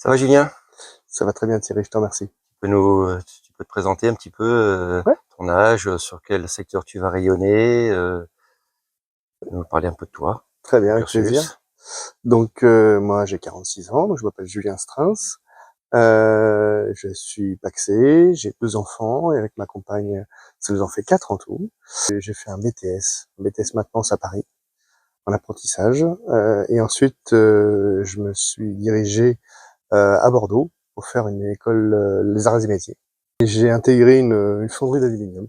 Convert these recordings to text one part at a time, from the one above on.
Ça va Julien? Ça va très bien Thierry, je te remercie. Tu peux te présenter un petit peu Ouais, ton âge, sur quel secteur tu vas rayonner, nous parler un peu de toi, très ton bien, avec plaisir. cursus. Donc moi j'ai 46 ans, donc je m'appelle Julien Strins. Je suis pacsé, j'ai 2 enfants et avec ma compagne, ça nous en fait 4 en tout. Et j'ai fait un BTS maintenance à Paris, en apprentissage. Et ensuite je me suis dirigé à Bordeaux pour faire une école les arts et métiers. Et j'ai intégré une fonderie d'aluminium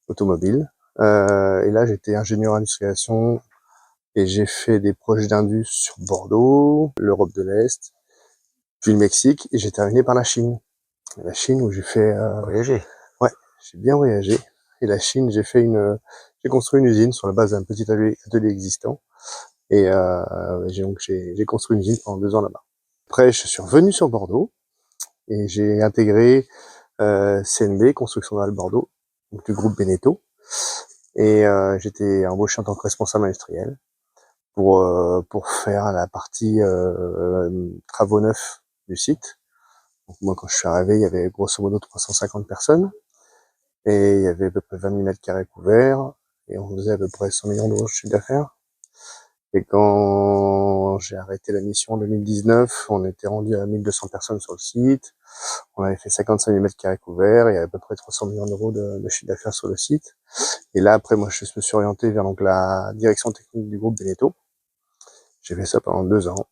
automobile. Et là j'étais ingénieur industrialisation. Et j'ai fait des projets d'indus sur Bordeaux, l'Europe de l'Est, puis le Mexique, et j'ai terminé par la Chine. La Chine où j'ai fait, Voyager. ouais, j'ai bien voyagé. Et la Chine, j'ai construit une usine sur la base d'un petit atelier existant. Et j'ai construit une usine pendant 2 ans là-bas. Après, je suis revenu sur Bordeaux et j'ai intégré CNB, Construction Navale Bordeaux, donc du groupe Beneteau. Et j'étais embauché en tant que responsable industriel pour faire la partie travaux neufs du site. Donc moi, quand je suis arrivé, il y avait grosso modo 350 personnes et il y avait à peu près 20 000 mètres carrés couverts et on faisait à peu près 100 millions d'euros de chiffre d'affaires. Et quand j'ai arrêté la mission en 2019, on était rendu à 1200 personnes sur le site. On avait fait 55 000 mètres carrés couverts et à peu près 300 millions d'euros de chiffre d'affaires sur le site. Et là, après, moi, je me suis orienté vers donc la direction technique du groupe Beneteau. J'ai fait ça pendant 2 ans.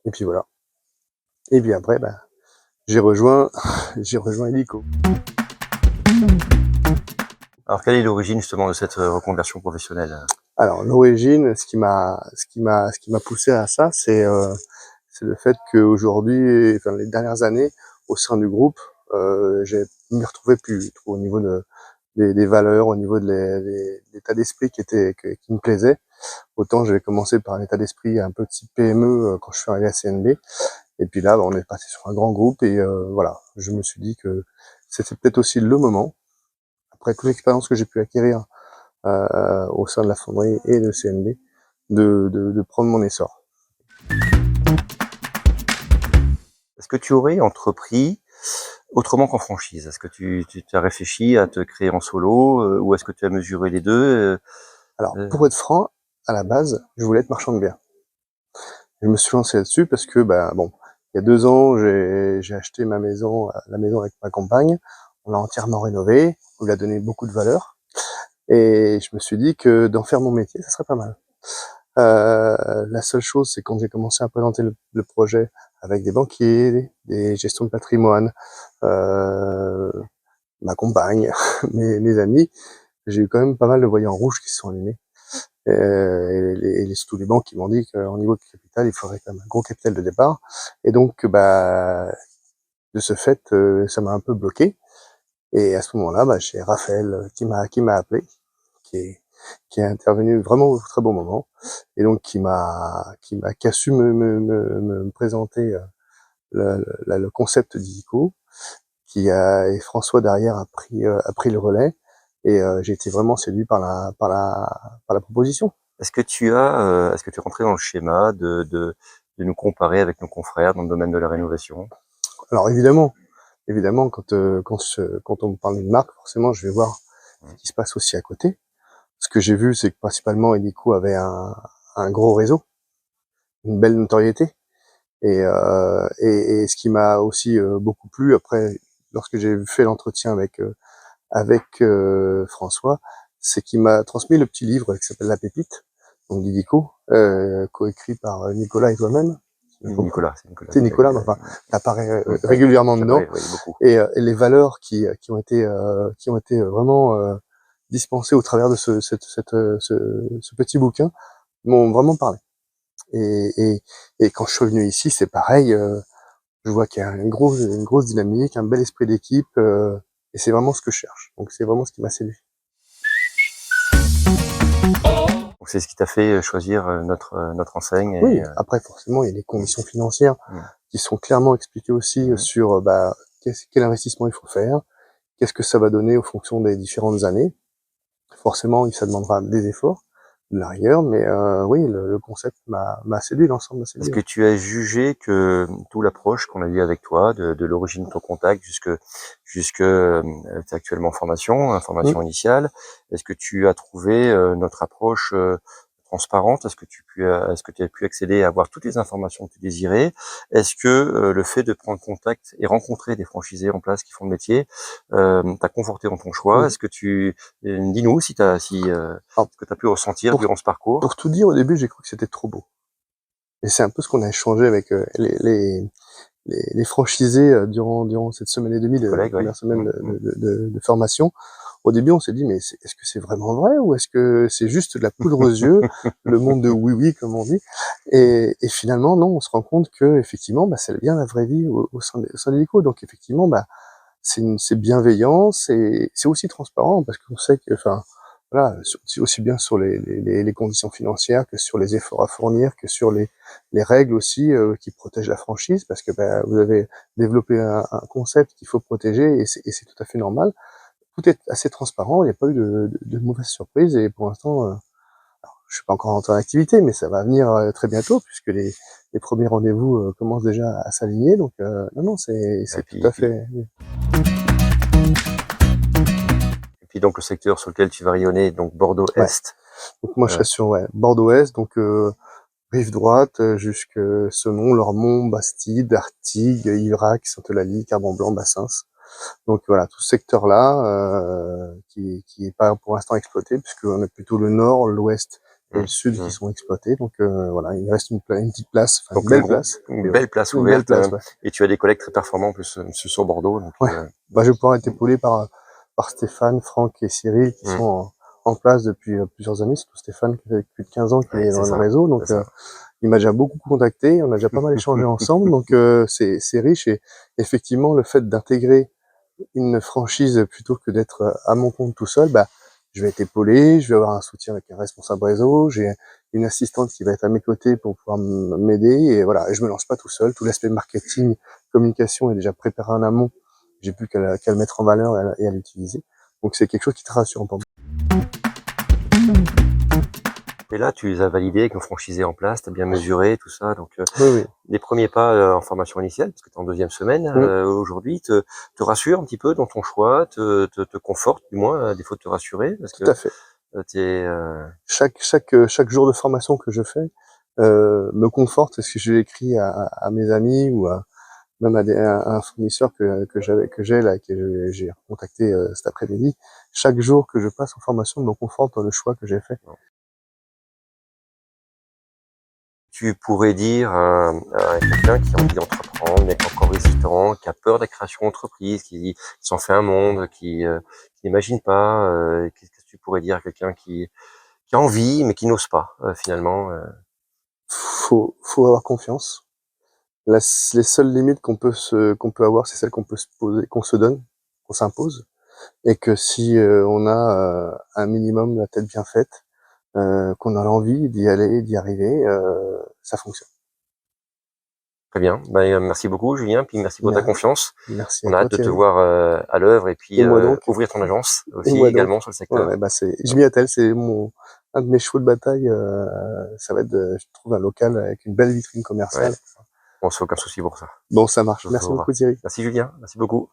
Et puis voilà. Et puis après, bah, j'ai rejoint, j'ai rejoint Helico. Alors quelle est l'origine justement de cette reconversion professionnelle? Alors l'origine, ce qui m'a poussé à ça, c'est le fait qu'aujourd'hui, enfin les dernières années, au sein du groupe, j'ai m'y retrouvais plus trop au niveau des valeurs, au niveau de l'état d'esprit qui me plaisait. Autant j'avais commencé par un état d'esprit un peu type PME quand je suis arrivé à CNB. Et puis là, bah, on est passé sur un grand groupe et voilà, je me suis dit que c'était peut-être aussi le moment, après toute l'expérience que j'ai pu acquérir au sein de la fonderie et de CNB, de prendre mon essor. Est-ce que tu aurais entrepris autrement qu'en franchise? Est-ce que tu as réfléchi à te créer en solo ou est-ce que tu as mesuré les deux Alors, pour être franc, à la base, je voulais être marchand de biens. Je me suis lancé là-dessus parce que, bah, bon, il y a 2 ans, j'ai acheté ma maison, la maison avec ma compagne. On l'a entièrement rénovée. On lui a donné beaucoup de valeur. Et je me suis dit que d'en faire mon métier, ça serait pas mal. La seule chose, c'est quand j'ai commencé à présenter le projet avec des banquiers, des gestions de patrimoine, euh, ma compagne, mes amis, j'ai eu quand même pas mal de voyants rouges qui se sont allumés. Surtout les banques qui m'ont dit qu'au niveau de capital, il faudrait quand même un gros capital de départ. Et donc, bah, de ce fait, ça m'a un peu bloqué. Et à ce moment-là, bah, j'ai Raphaël qui m'a appelé, qui est, qui est intervenu vraiment au très bon moment, et donc qui a su me présenter le concept d'ICO, et François derrière a pris le relais, et j'ai été vraiment séduit par la proposition. est-ce que tu es rentré dans le schéma de nous comparer avec nos confrères dans le domaine de la rénovation? Alors évidemment, quand on me parle d'une marque, forcément, je vais voir ce qui se passe aussi à côté. Ce que j'ai vu, c'est que principalement Helico avait un gros réseau, une belle notoriété. Et ce qui m'a aussi beaucoup plu après, lorsque j'ai fait l'entretien avec François, c'est qu'il m'a transmis le petit livre qui s'appelle La Pépite, donc d'Helico, coécrit par Nicolas et toi-même. C'est Nicolas, mais enfin, t'apparais régulièrement dedans. Oui, beaucoup. Et les valeurs qui ont été vraiment dispensées au travers de ce petit bouquin m'ont vraiment parlé. Et, et, et quand je suis venu ici, c'est pareil. Je vois qu'il y a une grosse dynamique, un bel esprit d'équipe, et c'est vraiment ce que je cherche. Donc c'est vraiment ce qui m'a séduit. Donc c'est ce qui t'a fait choisir notre enseigne Oui, après forcément, il y a des conditions financières qui sont clairement expliquées aussi sur bah, quel investissement il faut faire, qu'est-ce que ça va donner en fonction des différentes années. Forcément, ça demandera des efforts, de la rigueur, mais oui, le concept m'a séduit, l'ensemble m'a Est-ce séduit, que ouais. tu as jugé que toute l'approche qu'on a eue avec toi, de l'origine de ton contact jusque tu es actuellement en Mmh. formation initiale, est-ce que tu as trouvé notre approche transparente? Est-ce que tu as pu accéder à avoir toutes les informations que tu désirais? Est-ce que le fait de prendre contact et rencontrer des franchisés en place qui font le métier t'a conforté dans ton choix? Mmh. Est-ce que dis-nous Alors ce que tu as pu ressentir pour durant ce parcours? pour tout dire, au début, j'ai cru que c'était trop beau et c'est un peu ce qu'on a échangé avec, les franchisés, durant cette semaine et demie Tes de collègues, oui. première semaine de formation. Au début, on s'est dit: «Mais est-ce que c'est vraiment vrai ou est-ce que c'est juste de la poudre aux yeux, le monde de oui, oui», comme on dit? Et finalement, non, on se rend compte qu'effectivement, bah, c'est bien la vraie vie au sein d'Illico. Donc effectivement, bah, c'est bienveillant, c'est aussi transparent parce qu'on sait que, enfin, voilà, aussi bien sur les conditions financières que sur les efforts à fournir, que sur les règles aussi qui protègent la franchise, parce que bah, vous avez développé un concept qu'il faut protéger et c'est tout à fait normal. Tout est assez transparent, il n'y a pas eu de mauvaises surprises et pour l'instant, je suis pas encore rentré en activité, mais ça va venir très bientôt puisque les premiers rendez-vous commencent déjà à s'aligner. Donc non, non, Et c'est tout puis, et à puis, fait. et puis donc le secteur sur lequel tu vas rayonner, donc Ouais. Bordeaux-Est. Donc moi, je Euh, serai sur ouais, Bordeaux-Est, donc rive droite jusque Semont, Lormont, Bastide, Artigues, Ivrac, Sainte-Eulalie, Carbon-Blanc, Bassins. Donc voilà, tout ce secteur-là qui est pas pour l'instant exploité puisqu'on a plutôt le nord, l'ouest et le hum, sud qui hum. sont exploités. Donc voilà, il reste une petite place, enfin une Donc belle place. une Et ouais, belle place une belle ouverte place, ouais. et tu as des collègues très performants en plus sur Bordeaux. Donc, Ouais. Bah, je vais pouvoir être hum, épaulé par Stéphane, Franck et Cyril qui hum. sont en place depuis plusieurs années. Surtout Stéphane qui fait plus de 15 ans qu'il Ouais, est c'est dans le ça, réseau. c'est Donc ça. il m'a déjà beaucoup contacté, on a déjà pas mal échangé ensemble. Donc c'est riche et effectivement le fait d'intégrer une franchise plutôt que d'être à mon compte tout seul, bah, je vais être épaulé, je vais avoir un soutien avec un responsable réseau, j'ai une assistante qui va être à mes côtés pour pouvoir m'aider et voilà, et je me lance pas tout seul. Tout l'aspect marketing, communication est déjà préparé en amont. J'ai plus qu'à le mettre en valeur et à l'utiliser. Donc c'est quelque chose qui est très rassurant pour moi. Et là, tu les as validés avec nos franchisés en place, tu as bien mesuré tout ça. Donc, Oui, oui. les premiers pas en formation initiale, parce que tu es en deuxième semaine Mmh, aujourd'hui, te rassurent un petit peu dans ton choix, te confortent du moins, à défaut de te rassurer, parce tout que à fait. t'es, Chaque jour de formation que je fais me conforte. C'est ce que j'ai écrit à mes amis ou même à un fournisseur que j'ai là, que j'ai contacté cet après-midi. Chaque jour que je passe en formation me conforte dans le choix que j'ai fait. tu pourrais dire à quelqu'un qui a envie d'entreprendre, mais qui est encore hésitant, qui a peur de la création d'entreprise, qui s'en fait un monde, qui n'imagine pas, qu'est-ce que tu pourrais dire à quelqu'un qui a envie, mais qui n'ose pas, finalement Faut avoir confiance. Les seules limites qu'on peut avoir, c'est celles qu'on peut se poser, qu'on se donne, qu'on s'impose, et que si on a un minimum la tête bien faite, qu'on a l'envie d'y aller, d'y arriver, ça fonctionne. Très bien. Ben, merci beaucoup, Julien, puis merci pour ta Mer- confiance. Merci à On a toi hâte de te Thierry. voir à l'œuvre et puis Et moi donc. ouvrir ton agence Et aussi moi donc. également sur le Ouais, ouais, secteur. bah je m'y attelle, c'est un de mes chevaux de bataille. Ça va être je trouve un local avec une belle vitrine Ouais, commerciale. on se fait aucun souci pour ça. Bon, ça marche. Ça se Merci trouvera. beaucoup Thierry. Merci Julien, merci beaucoup.